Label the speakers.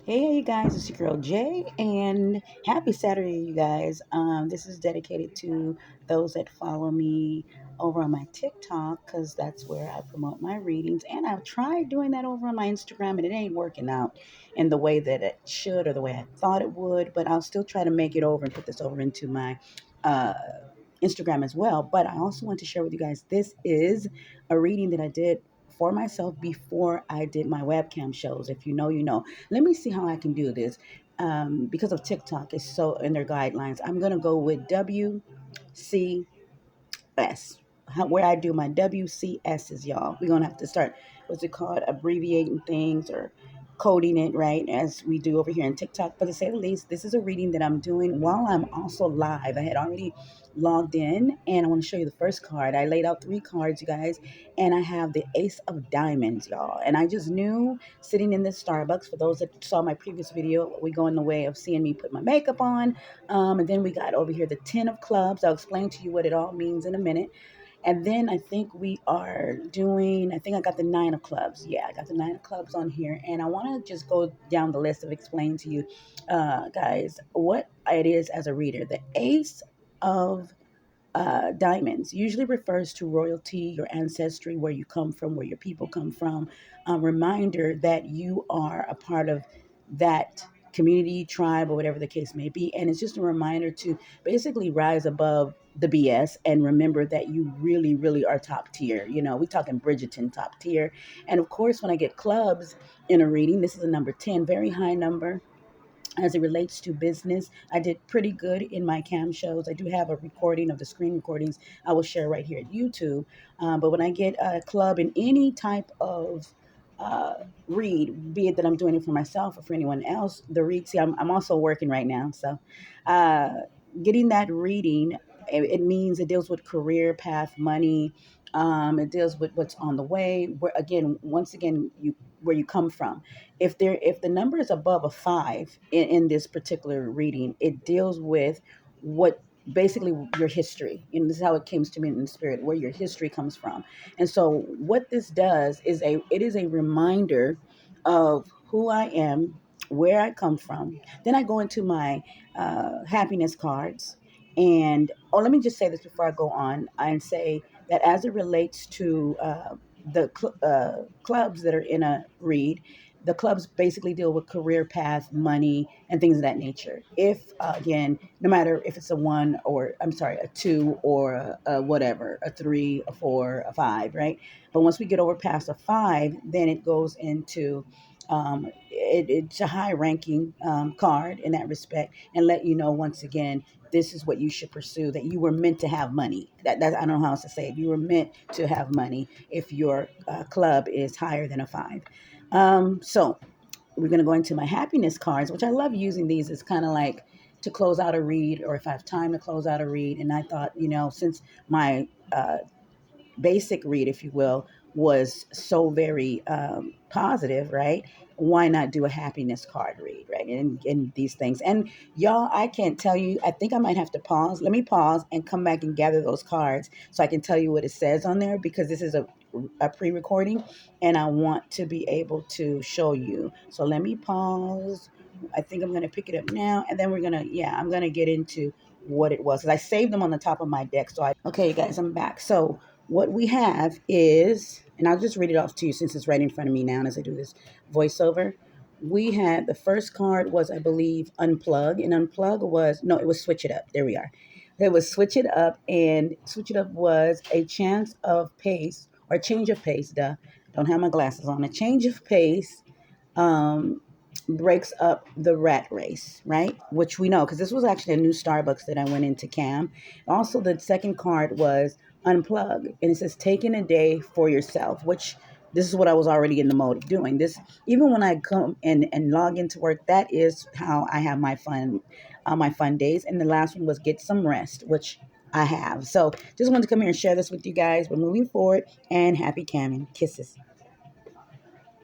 Speaker 1: Hey, you guys, it's your girl Jay, and happy Saturday, you guys. This is dedicated to those that follow me over on my TikTok because that's where I promote my readings. And I've tried doing that over on my Instagram, and it ain't working out in the way that it should or the way I thought it would. But I'll still try to make it over and put this over into my uh, Instagram as well. But I also want to share with you guys this is a reading that I did for myself before I did my webcam shows. If you know, you know. Let me see how I can do this. Because of TikTok is so in their guidelines. I'm gonna go with WC where I do my WCSs, y'all. We're gonna have to start, what's it called, abbreviating things or coding it, right, as we do over here in TikTok. But to say the least, this is a reading that I'm doing while I'm also live. I had already logged in, and I want to show you the first card. I laid out three cards, you guys, and I have the Ace of Diamonds, y'all. And I just knew sitting in this Starbucks, for those that saw my previous video, we go in the way of seeing me put my makeup on. And then we got over here the Ten of Clubs. I'll explain to you what it all means in a minute. And then I think we are doing, I think I got the Nine of Clubs. Yeah, I got the Nine of Clubs on here. And I want to just go down the list of explaining to you, guys, what it is as a reader. The Ace of diamonds usually refers to royalty, your ancestry, where you come from, where your people come from. A reminder that you are a part of that community, tribe, or whatever the case may be. And it's just a reminder to basically rise above the BS and remember that you really, really are top tier. You know, we talking Bridgerton top tier. And of course, when I get clubs in a reading, this is a number 10, very high number as it relates to business. I did pretty good in my cam shows. I do have a recording of the screen recordings I will share right here at YouTube. But when I get a club in any type of read, be it that I'm doing it for myself or for anyone else, the read, see, I'm also working right now. So uh, getting that reading, it means it deals with career path, money. It deals with what's on the way. Where again, once again, you where you come from. If the number is above a five in this particular reading, it deals with what basically your history. You know, this is how it came to me in the spirit, where your history comes from. And so what this does is it is a reminder of who I am, where I come from. Then I go into my happiness cards. And let me just say this before I go on and say that as it relates to the clubs that are in a read, the clubs basically deal with career path, money, and things of that nature. If again, no matter if it's a one or I'm sorry, a two or a whatever, a three, a four, a five, right? But once we get over past a five, then it goes into it's a high ranking card in that respect, and let you know once again this is what you should pursue, that you were meant to have money. That I don't know how else to say it. You were meant to have money if your club is higher than a five. So we're going to go into my happiness cards, which I love using these as kind of like to close out a read, or if I have time to close out a read. And I thought, since my basic read, if you will, was so very positive, right? Why not do a happiness card read, right? And these things. And y'all, I can't tell you, I think I might have to pause. Let me pause and come back and gather those cards so I can tell you what it says on there, because this is a pre-recording and I want to be able to show you. So let me pause. I think I'm going to pick it up now, and then I'm going to get into what it was, because I saved them on the top of my deck. Okay, you guys, I'm back. So what we have is, and I'll just read it off to you since it's right in front of me now as I do this voiceover. We had the first card was, I believe, unplug, and unplug was, no, it was switch it up. There we are. It was switch it up, and switch it up was a chance of pace or change of pace. Duh, don't have my glasses on. A change of pace um, breaks up the rat race, right? Which we know because this was actually a new Starbucks that I went into cam. Also, the second card was unplug, and it says taking a day for yourself, which this is what I was already in the mode of doing. This, even when I come and log into work, that is how I have my fun days. And the last one was get some rest, which I have. So just wanted to come here and share this with you guys. We're moving forward, and happy camming. Kisses.